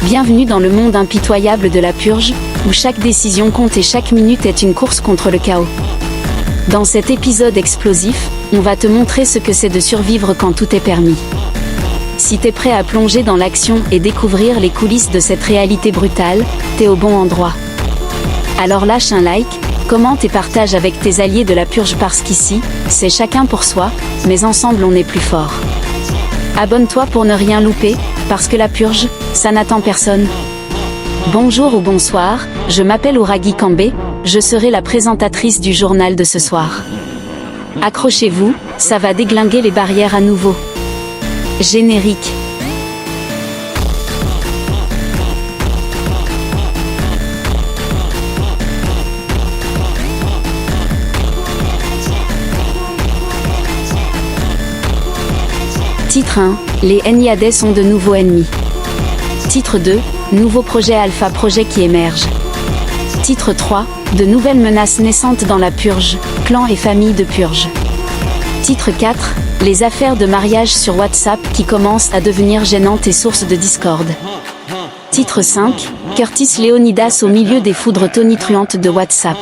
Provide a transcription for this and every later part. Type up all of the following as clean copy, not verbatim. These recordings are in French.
Bienvenue dans le monde impitoyable de la purge, où chaque décision compte et chaque minute est une course contre le chaos. Dans cet épisode explosif, on va te montrer ce que c'est de survivre quand tout est permis. Si t'es prêt à plonger dans l'action et découvrir les coulisses de cette réalité brutale, t'es au bon endroit. Alors lâche un like, commente et partage avec tes alliés de la purge parce qu'ici, c'est chacun pour soi, mais ensemble on est plus fort. Abonne-toi pour ne rien louper, parce que la purge, ça n'attend personne. Bonjour ou bonsoir, je m'appelle Ouragi Kambé, je serai la présentatrice du journal de ce soir. Accrochez-vous, ça va déglinguer les barrières à nouveau. Générique. Titre 1, les NIADES sont de nouveaux ennemis. Titre 2, nouveau projet Alpha projet qui émerge. Titre 3, de nouvelles menaces naissantes dans la purge, clan et famille de purge. Titre 4, les affaires de mariage sur WhatsApp qui commencent à devenir gênantes et source de discorde. Titre 5, Curtis Leonidas au milieu des foudres tonitruantes de WhatsApp.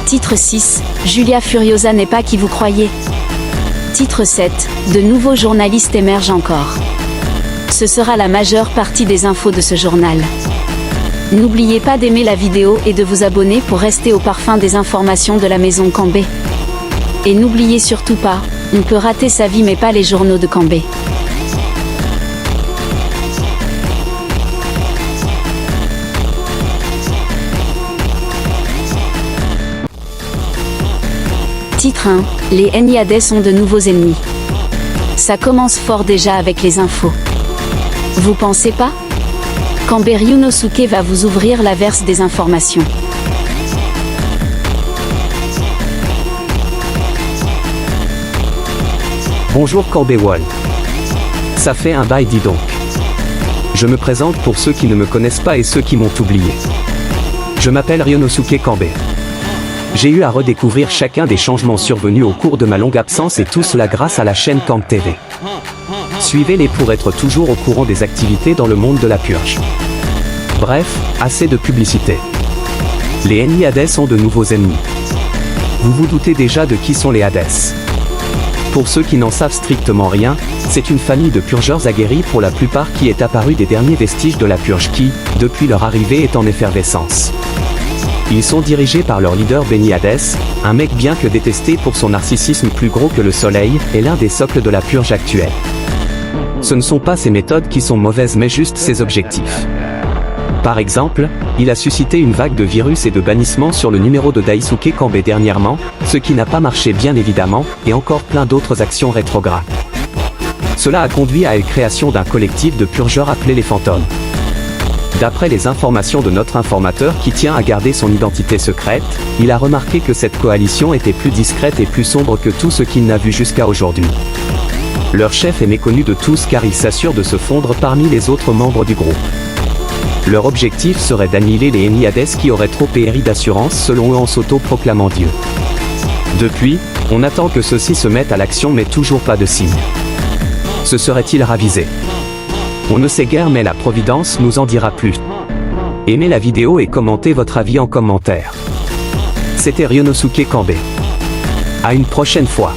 Titre 6, Julia Furiosa n'est pas qui vous croyez. Titre 7, de nouveaux journalistes émergent encore. Ce sera la majeure partie des infos de ce journal. N'oubliez pas d'aimer la vidéo et de vous abonner pour rester au parfum des informations de la maison Kambé. Et n'oubliez surtout pas, on peut rater sa vie mais pas les journaux de Kambé. Titre 1, les NIADES sont de nouveaux ennemis. Ça commence fort déjà avec les infos. Vous pensez pas? Kambé Ryunosuke va vous ouvrir l'averse des informations. Bonjour Kambé Wall. Ça fait un bail dis donc. Je me présente pour ceux qui ne me connaissent pas et ceux qui m'ont oublié. Je m'appelle Ryunosuke Kambé. J'ai eu à redécouvrir chacun des changements survenus au cours de ma longue absence et tout cela grâce à la chaîne Kamb TV. Suivez-les pour être toujours au courant des activités dans le monde de la purge. Bref, assez de publicité. Les NIADES sont de nouveaux ennemis. Vous vous doutez déjà de qui sont les Hades. Pour ceux qui n'en savent strictement rien, c'est une famille de purgeurs aguerris pour la plupart qui est apparue des derniers vestiges de la purge qui, depuis leur arrivée est en effervescence. Ils sont dirigés par leur leader Benny Hades, un mec bien que détesté pour son narcissisme plus gros que le soleil, et l'un des socles de la purge actuelle. Ce ne sont pas ses méthodes qui sont mauvaises mais juste ses objectifs. Par exemple, il a suscité une vague de virus et de bannissements sur le numéro de Daisuke Kambé dernièrement, ce qui n'a pas marché bien évidemment, et encore plein d'autres actions rétrogrades. Cela a conduit à la création d'un collectif de purgeurs appelé les fantômes. D'après les informations de notre informateur qui tient à garder son identité secrète, il a remarqué que cette coalition était plus discrète et plus sombre que tout ce qu'il n'a vu jusqu'à aujourd'hui. Leur chef est méconnu de tous car il s'assure de se fondre parmi les autres membres du groupe. Leur objectif serait d'annihiler les NIADES qui auraient trop péri d'assurance selon eux en s'auto-proclamant Dieu. Depuis, on attend que ceux-ci se mettent à l'action mais toujours pas de signe. Se serait-il ravisé? On ne sait guère mais la Providence nous en dira plus. Aimez la vidéo et commentez votre avis en commentaire. C'était Ryunosuke Kambé. À une prochaine fois.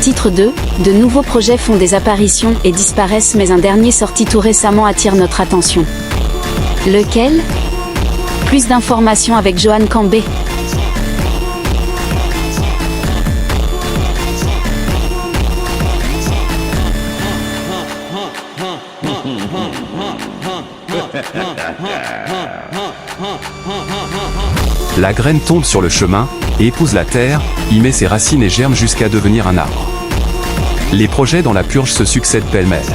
Titre 2, de nouveaux projets font des apparitions et disparaissent mais un dernier sorti tout récemment attire notre attention. Lequel? Plus d'informations avec Johan Kambé. La graine tombe sur le chemin, et épouse la terre, y met ses racines et germe jusqu'à devenir un arbre. Les projets dans la purge se succèdent pêle-mêle.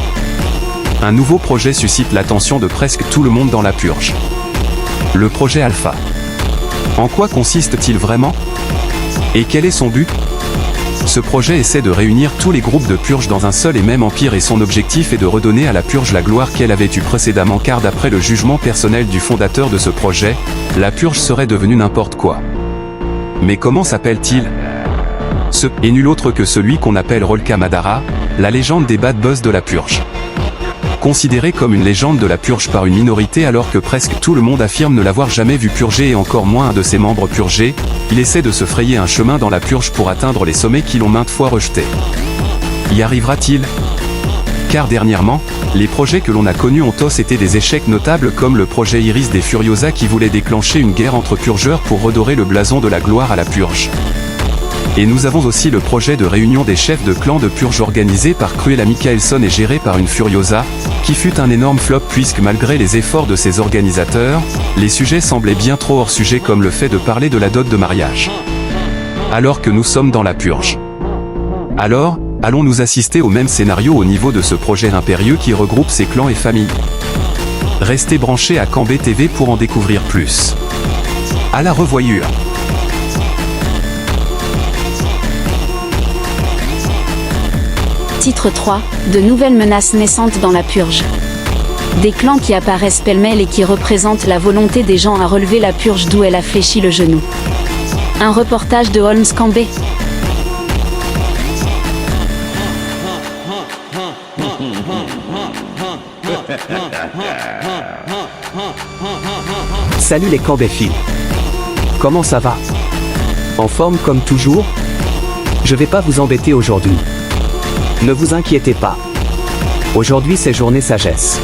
Un nouveau projet suscite l'attention de presque tout le monde dans la purge. Le projet Alpha. En quoi consiste-t-il vraiment? Et quel est son but? Ce projet essaie de réunir tous les groupes de purge dans un seul et même empire et son objectif est de redonner à la purge la gloire qu'elle avait eue précédemment car d'après le jugement personnel du fondateur de ce projet, la purge serait devenue n'importe quoi. Mais comment s'appelle-t-il ? Ce est nul autre que celui qu'on appelle Rolka Madara, la légende des bad boss de la purge. Considéré comme une légende de la purge par une minorité alors que presque tout le monde affirme ne l'avoir jamais vu purger et encore moins un de ses membres purger, il essaie de se frayer un chemin dans la purge pour atteindre les sommets qui l'ont maintes fois rejetés. Y arrivera-t-il ? Car dernièrement, les projets que l'on a connus ont tous été des échecs notables comme le projet Iris des Furiosa qui voulait déclencher une guerre entre purgeurs pour redorer le blason de la gloire à la purge. Et nous avons aussi le projet de réunion des chefs de clan de purge organisé par Cruella Mikaelson et géré par une Furiosa, qui fut un énorme flop puisque malgré les efforts de ses organisateurs, les sujets semblaient bien trop hors sujet comme le fait de parler de la dot de mariage. Alors que nous sommes dans la purge. Alors, allons-nous assister au même scénario au niveau de ce projet impérieux qui regroupe ses clans et familles ? Restez branchés à Kanbé TV pour en découvrir plus. À la revoyure. Titre 3, de nouvelles menaces naissantes dans la purge. Des clans qui apparaissent pêle-mêle et qui représentent la volonté des gens à relever la purge d'où elle a fléchi le genou. Un reportage de Holmes Kanbé. Salut les Kanbéphiles. Comment ça va ? En forme comme toujours ? Je vais pas vous embêter aujourd'hui. Ne vous inquiétez pas. Aujourd'hui c'est journée sagesse.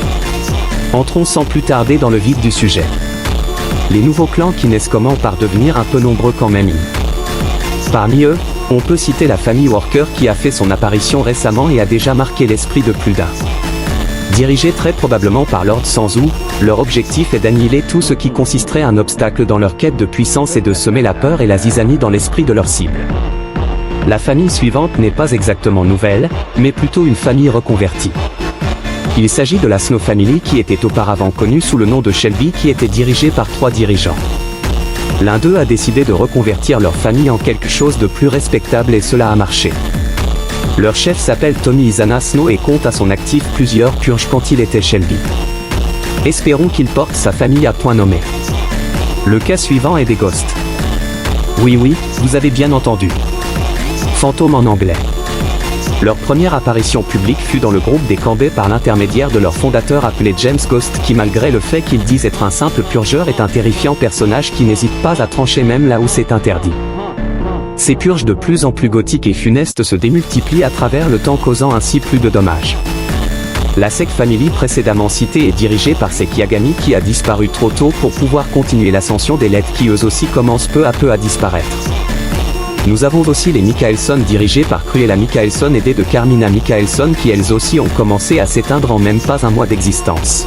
Entrons sans plus tarder dans le vif du sujet. Les nouveaux clans qui naissent comment par devenir un peu nombreux quand même. Parmi eux, on peut citer la famille Worker qui a fait son apparition récemment et a déjà marqué l'esprit de plus d'un. Dirigés très probablement par Lord Sanzu, leur objectif est d'annihiler tout ce qui consisterait un obstacle dans leur quête de puissance et de semer la peur et la zizanie dans l'esprit de leur cible. La famille suivante n'est pas exactement nouvelle, mais plutôt une famille reconvertie. Il s'agit de la Snow Family qui était auparavant connue sous le nom de Shelby qui était dirigée par 3 dirigeants. L'un d'eux a décidé de reconvertir leur famille en quelque chose de plus respectable et cela a marché. Leur chef s'appelle Tommy Izana Snow et compte à son actif plusieurs purges quand il était Shelby. Espérons qu'il porte sa famille à point nommé. Le cas suivant est des Ghosts. Oui, vous avez bien entendu. Fantômes en anglais. Leur première apparition publique fut dans le groupe des Kanbé par l'intermédiaire de leur fondateur appelé James Ghost qui malgré le fait qu'ils disent être un simple purgeur est un terrifiant personnage qui n'hésite pas à trancher même là où c'est interdit. Ces purges de plus en plus gothiques et funestes se démultiplient à travers le temps causant ainsi plus de dommages. La Sek Family précédemment citée est dirigée par Sek Yagami qui a disparu trop tôt pour pouvoir continuer l'ascension des lettres qui eux aussi commencent peu à peu à disparaître. Nous avons aussi les Mikaelson dirigés par Cruella Mikaelson aidés de Carmina Mikaelson qui elles aussi ont commencé à s'éteindre en même pas un mois d'existence.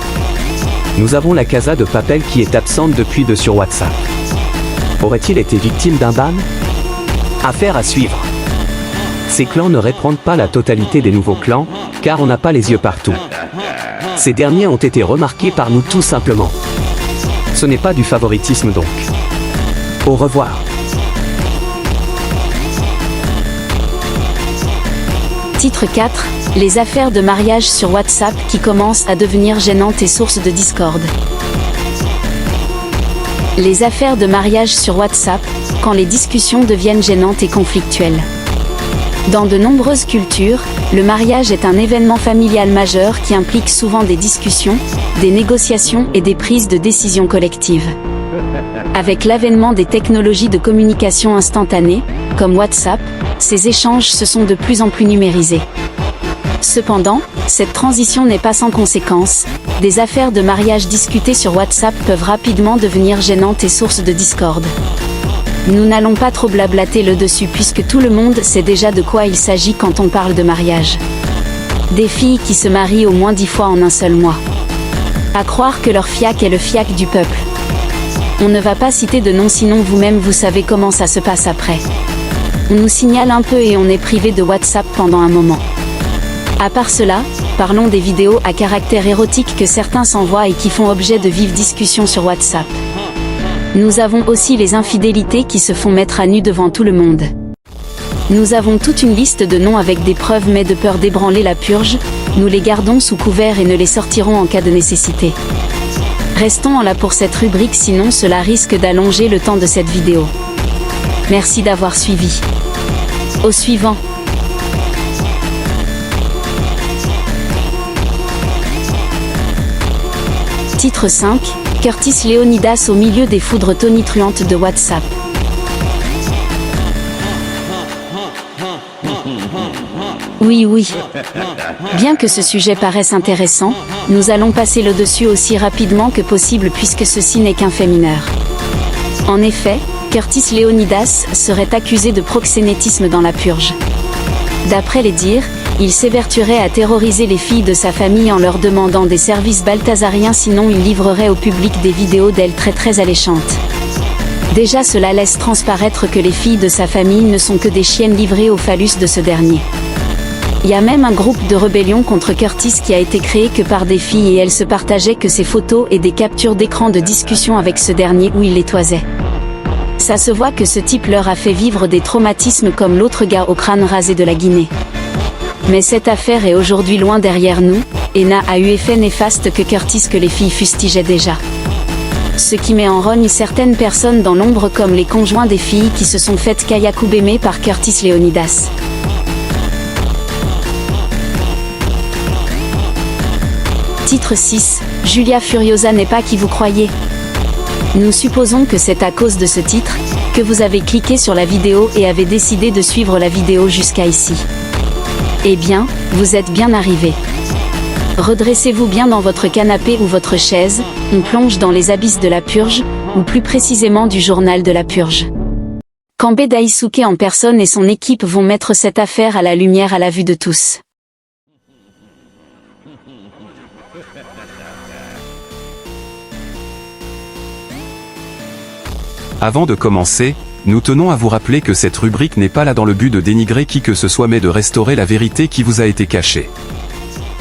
Nous avons la Casa de Papel qui est absente depuis de sur WhatsApp. Aurait-il été victime d'un ban ? Affaire à suivre. Ces clans ne reprennent pas la totalité des nouveaux clans, car on n'a pas les yeux partout. Ces derniers ont été remarqués par nous tout simplement. Ce n'est pas du favoritisme donc. Au revoir. Titre 4, les affaires de mariage sur WhatsApp qui commencent à devenir gênantes et source de discorde. Les affaires de mariage sur WhatsApp, quand les discussions deviennent gênantes et conflictuelles. Dans de nombreuses cultures, le mariage est un événement familial majeur qui implique souvent des discussions, des négociations et des prises de décisions collectives. Avec l'avènement des technologies de communication instantanée, comme WhatsApp, ces échanges se sont de plus en plus numérisés. Cependant, cette transition n'est pas sans conséquences. Des affaires de mariage discutées sur WhatsApp peuvent rapidement devenir gênantes et source de discorde. Nous n'allons pas trop blablater le dessus puisque tout le monde sait déjà de quoi il s'agit quand on parle de mariage. Des filles qui se marient au moins 10 fois en un seul mois. À croire que leur fiac est le fiac du peuple. On ne va pas citer de nom sinon vous-même vous savez comment ça se passe après. On nous signale un peu et on est privé de WhatsApp pendant un moment. À part cela, parlons des vidéos à caractère érotique que certains s'envoient et qui font objet de vives discussions sur WhatsApp. Nous avons aussi les infidélités qui se font mettre à nu devant tout le monde. Nous avons toute une liste de noms avec des preuves, mais de peur d'ébranler la purge, nous les gardons sous couvert et ne les sortirons en cas de nécessité. Restons en là pour cette rubrique, sinon cela risque d'allonger le temps de cette vidéo. Merci d'avoir suivi. Au suivant. Titre 5, Curtis Leonidas au milieu des foudres tonitruantes de WhatsApp. Oui. Bien que ce sujet paraisse intéressant, nous allons passer le dessus aussi rapidement que possible puisque ceci n'est qu'un fait mineur. En effet, Curtis Leonidas serait accusé de proxénétisme dans la purge. D'après les dires, il s'évertuerait à terroriser les filles de sa famille en leur demandant des services balthazariens, sinon il livrerait au public des vidéos d'elles très alléchantes. Déjà cela laisse transparaître que les filles de sa famille ne sont que des chiennes livrées au phallus de ce dernier. Il y a même un groupe de rébellion contre Curtis qui a été créé que par des filles et elles se partageaient que ses photos et des captures d'écran de discussion avec ce dernier où il les toisait. Ça se voit que ce type leur a fait vivre des traumatismes comme l'autre gars au crâne rasé de la Guinée. Mais cette affaire est aujourd'hui loin derrière nous, et n'a eu effet néfaste que Curtis que les filles fustigeaient déjà. Ce qui met en rogne certaines personnes dans l'ombre comme les conjoints des filles qui se sont faites kayakubémer par Curtis Leonidas. Titre 6, Julia Furiosa n'est pas qui vous croyez. Nous supposons que c'est à cause de ce titre, que vous avez cliqué sur la vidéo et avez décidé de suivre la vidéo jusqu'à ici. Eh bien, vous êtes bien arrivé. Redressez-vous bien dans votre canapé ou votre chaise, on plonge dans les abysses de la purge, ou plus précisément du journal de la purge. Kanbé Daisuke en personne et son équipe vont mettre cette affaire à la lumière à la vue de tous. Avant de commencer, nous tenons à vous rappeler que cette rubrique n'est pas là dans le but de dénigrer qui que ce soit mais de restaurer la vérité qui vous a été cachée.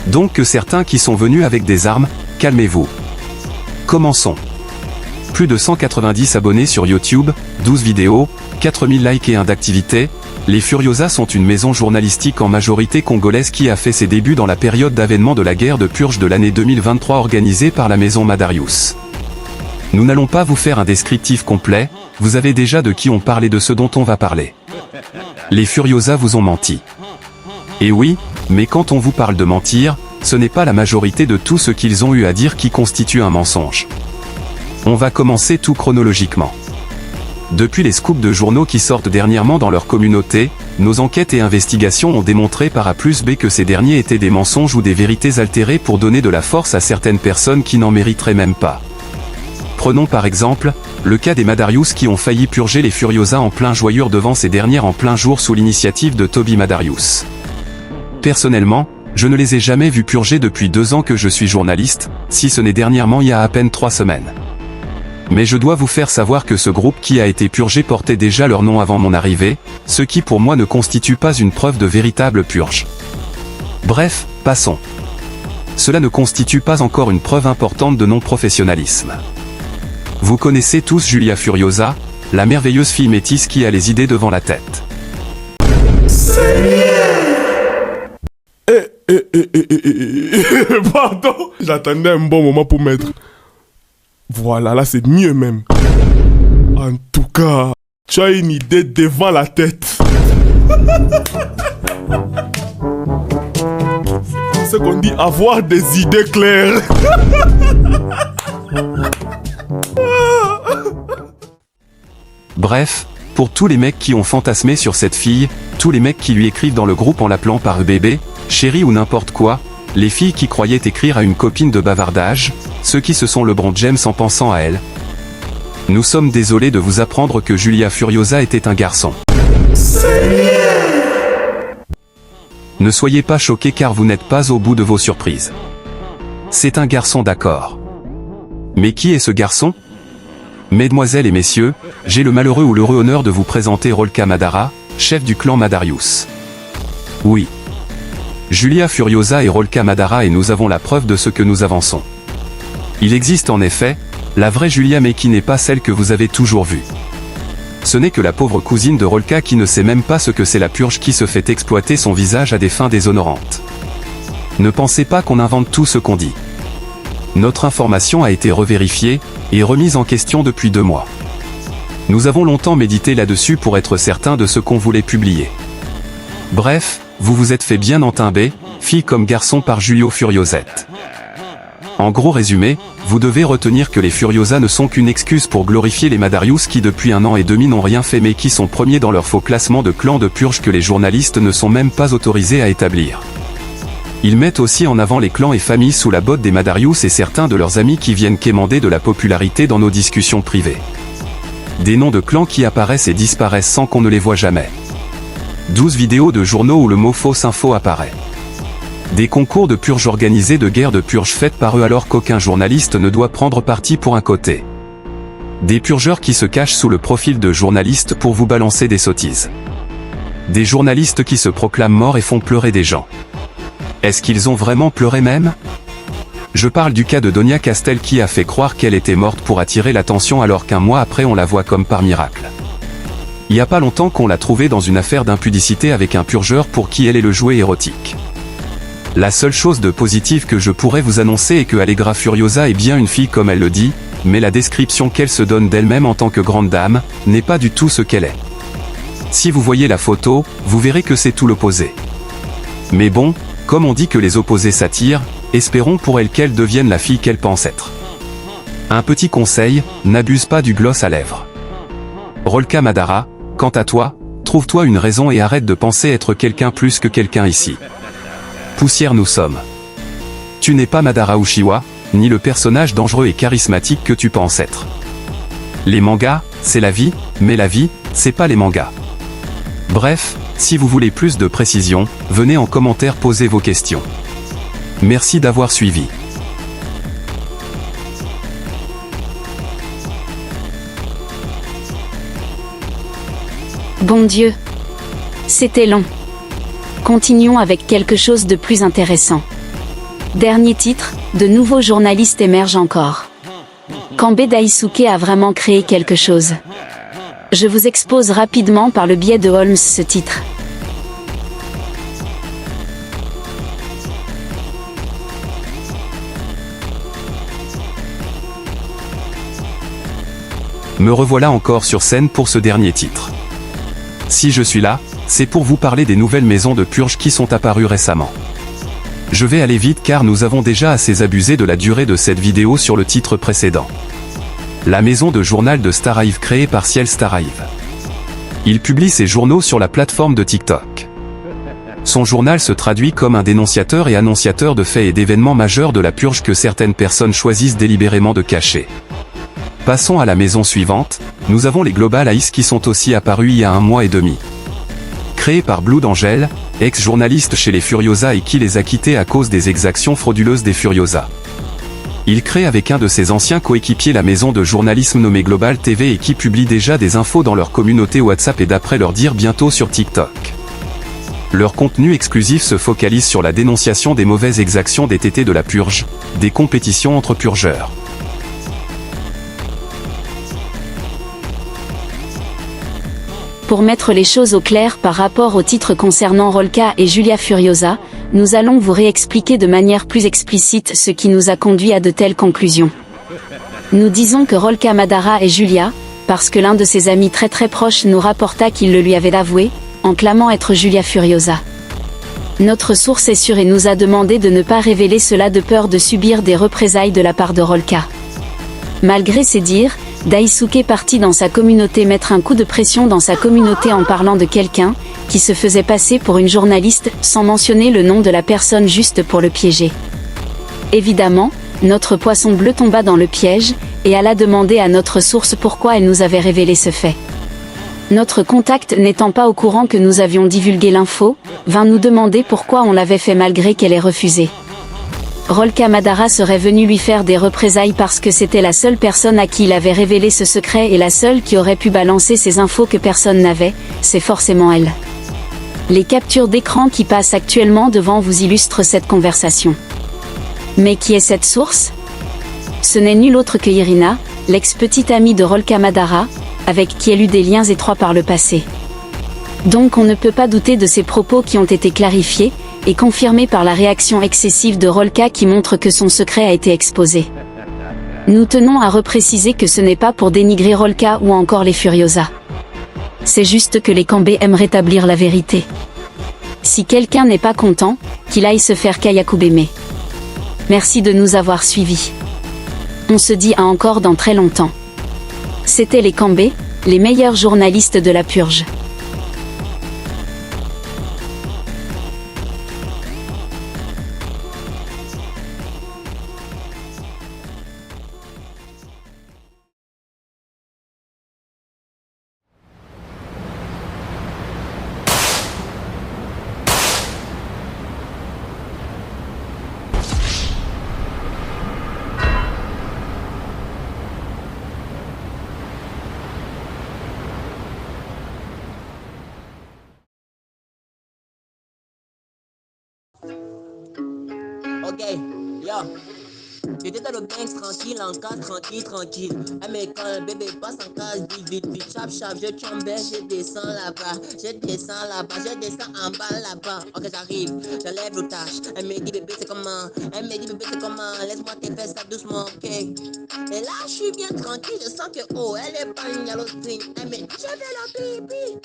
Donc que certains qui sont venus avec des armes, calmez-vous. Commençons. Plus de 190 abonnés sur YouTube, 12 vidéos, 4000 likes et 1 d'activité, les Furiosas sont une maison journalistique en majorité congolaise qui a fait ses débuts dans la période d'avènement de la guerre de purge de l'année 2023 organisée par la maison Madarius. Nous n'allons pas vous faire un descriptif complet, vous avez déjà de qui on parle et de ce dont on va parler. Les Furiosas vous ont menti. Et oui, mais quand on vous parle de mentir, ce n'est pas la majorité de tout ce qu'ils ont eu à dire qui constitue un mensonge. On va commencer tout chronologiquement. Depuis les scoops de journaux qui sortent dernièrement dans leur communauté, nos enquêtes et investigations ont démontré par A plus B que ces derniers étaient des mensonges ou des vérités altérées pour donner de la force à certaines personnes qui n'en mériteraient même pas. Prenons par exemple, le cas des Madarius qui ont failli purger les Furiosas en plein joyeux devant ces dernières en plein jour sous l'initiative de Toby Madarius. Personnellement, je ne les ai jamais vus purger depuis 2 ans que je suis journaliste, si ce n'est dernièrement il y a à peine 3 semaines. Mais je dois vous faire savoir que ce groupe qui a été purgé portait déjà leur nom avant mon arrivée, ce qui pour moi ne constitue pas une preuve de véritable purge. Bref, passons. Cela ne constitue pas encore une preuve importante de non-professionnalisme. Vous connaissez tous Julia Furiosa, la merveilleuse fille métisse qui a les idées devant la tête. Pardon, j'attendais un bon moment pour mettre. Voilà, là c'est mieux même. En tout cas, tu as une idée devant la tête. C'est ce qu'on dit, avoir des idées claires. Bref, pour tous les mecs qui ont fantasmé sur cette fille, tous les mecs qui lui écrivent dans le groupe en l'appelant par bébé, chérie ou n'importe quoi, les filles qui croyaient écrire à une copine de bavardage, ceux qui se sont LeBron James en pensant à elle. Nous sommes désolés de vous apprendre que Julia Furiosa était un garçon. Ne soyez pas choqués car vous n'êtes pas au bout de vos surprises. C'est un garçon d'accord. Mais qui est ce garçon ? Mesdemoiselles et messieurs, j'ai le malheureux ou l'heureux honneur de vous présenter Rolka Madara, chef du clan Madarius. Oui. Julia Furiosa et Rolka Madara et nous avons la preuve de ce que nous avançons. Il existe en effet, la vraie Julia mais qui n'est pas celle que vous avez toujours vue. ce n'est que la pauvre cousine de Rolka qui ne sait même pas ce que c'est la purge qui se fait exploiter son visage à des fins déshonorantes. Ne pensez pas qu'on invente tout ce qu'on dit. Notre information a été revérifiée et remise en question depuis 2 mois. Nous avons longtemps médité là-dessus pour être certains de ce qu'on voulait publier. Bref, vous vous êtes fait bien entimber, fille comme garçon par Julio Furiosette. En gros résumé, vous devez retenir que les Furiosa ne sont qu'une excuse pour glorifier les Madarius qui depuis 1 an et demi n'ont rien fait mais qui sont premiers dans leur faux classement de clans de purge que les journalistes ne sont même pas autorisés à établir. Ils mettent aussi en avant les clans et familles sous la botte des Madarius et certains de leurs amis qui viennent quémander de la popularité dans nos discussions privées. Des noms de clans qui apparaissent et disparaissent sans qu'on ne les voit jamais. 12 vidéos de journaux où le mot fausse info apparaît. Des concours de purge organisés de guerre de purge faites par eux alors qu'aucun journaliste ne doit prendre parti pour un côté. Des purgeurs qui se cachent sous le profil de journalistes pour vous balancer des sottises. Des journalistes qui se proclament morts et font pleurer des gens. Est-ce qu'ils ont vraiment pleuré même? Je parle du cas de Donia Castel qui a fait croire qu'elle était morte pour attirer l'attention alors qu'un mois après on la voit comme par miracle. Il y a pas longtemps qu'on l'a trouvée dans une affaire d'impudicité avec un purgeur pour qui elle est le jouet érotique. La seule chose de positive que je pourrais vous annoncer est que Allegra Furiosa est bien une fille comme elle le dit, mais la description qu'elle se donne d'elle-même en tant que grande dame, n'est pas du tout ce qu'elle est. Si vous voyez la photo, vous verrez que c'est tout l'opposé. Mais bon, comme on dit que les opposés s'attirent, espérons pour elle qu'elle devienne la fille qu'elle pense être. Un petit conseil, n'abuse pas du gloss à lèvres. Rolka Madara, quant à toi, trouve-toi une raison et arrête de penser être quelqu'un plus que quelqu'un ici. Poussière nous sommes. Tu n'es pas Madara Uchiwa, ni le personnage dangereux et charismatique que tu penses être. Les mangas, c'est la vie, mais la vie, c'est pas les mangas. Bref, si vous voulez plus de précision, venez en commentaire poser vos questions. Merci d'avoir suivi. Bon Dieu. C'était long. Continuons avec quelque chose de plus intéressant. Dernier titre, de nouveaux journalistes émergent encore. Kanbei Daisuke a vraiment créé quelque chose. Je vous expose rapidement par le biais de Holmes ce titre. Me revoilà encore sur scène pour ce dernier titre. Si je suis là, c'est pour vous parler des nouvelles maisons de purge qui sont apparues récemment. Je vais aller vite car nous avons déjà assez abusé de la durée de cette vidéo sur le titre précédent. La maison de journal de Starhive créée par Ciel Starhive. Il publie ses journaux sur la plateforme de TikTok. Son journal se traduit comme un dénonciateur et annonciateur de faits et d'événements majeurs de la purge que certaines personnes choisissent délibérément de cacher. Passons à la maison suivante, nous avons les Global Eyes qui sont aussi apparus il y a 1 mois et demi. Créé par Blood Angel, ex-journaliste chez les Furiosa et qui les a quittés à cause des exactions frauduleuses des Furiosa. Il crée avec un de ses anciens coéquipiers la maison de journalisme nommée Global TV et qui publie déjà des infos dans leur communauté WhatsApp et d'après leur dire bientôt sur TikTok. Leur contenu exclusif se focalise sur la dénonciation des mauvaises exactions des TT de la purge, des compétitions entre purgeurs. Pour mettre les choses au clair par rapport au titre concernant Rolka et Julia Furiosa, nous allons vous réexpliquer de manière plus explicite ce qui nous a conduit à de telles conclusions. Nous disons que Rolka Madara est Julia, parce que l'un de ses amis très proches nous rapporta qu'il le lui avait avoué, en clamant être Julia Furiosa. Notre source est sûre et nous a demandé de ne pas révéler cela de peur de subir des représailles de la part de Rolka. Malgré ces dires, Daisuke partit dans sa communauté mettre un coup de pression dans sa communauté en parlant de quelqu'un, qui se faisait passer pour une journaliste, sans mentionner le nom de la personne juste pour le piéger. Évidemment, notre poisson bleu tomba dans le piège, et alla demander à notre source pourquoi elle nous avait révélé ce fait. Notre contact n'étant pas au courant que nous avions divulgué l'info, vint nous demander pourquoi on l'avait fait malgré qu'elle ait refusé. Rolka Madara serait venu lui faire des représailles parce que c'était la seule personne à qui il avait révélé ce secret et la seule qui aurait pu balancer ces infos que personne n'avait, c'est forcément elle. Les captures d'écran qui passent actuellement devant vous illustrent cette conversation. Mais qui est cette source ? Ce n'est nul autre que Irina, l'ex-petite amie de Rolka Madara, avec qui elle eut des liens étroits par le passé. Donc on ne peut pas douter de ces propos qui ont été clarifiés, et confirmés par la réaction excessive de Rolka qui montre que son secret a été exposé. Nous tenons à repréciser que ce n'est pas pour dénigrer Rolka ou encore les Furiosa. C'est juste que les Kambé aiment rétablir la vérité. Si quelqu'un n'est pas content, qu'il aille se faire Kayakubeme. Merci de nous avoir suivis. On se dit à encore dans très longtemps. C'était les Kambé, les meilleurs journalistes de la purge. Ok, yo. J'étais dans le Banks tranquille, en cas tranquille. Ah, mais quand le bébé passe en case, vite, chap, je tombais, je descends là-bas, je descends en bas là-bas. Ok, j'arrive, j'enlève l'otage. Elle me dit bébé c'est comment, laisse-moi te faire ça doucement, ok. Et là, je suis bien tranquille, je sens que, oh, elle est pas une yalotine. Elle me dit, je vais la pipi.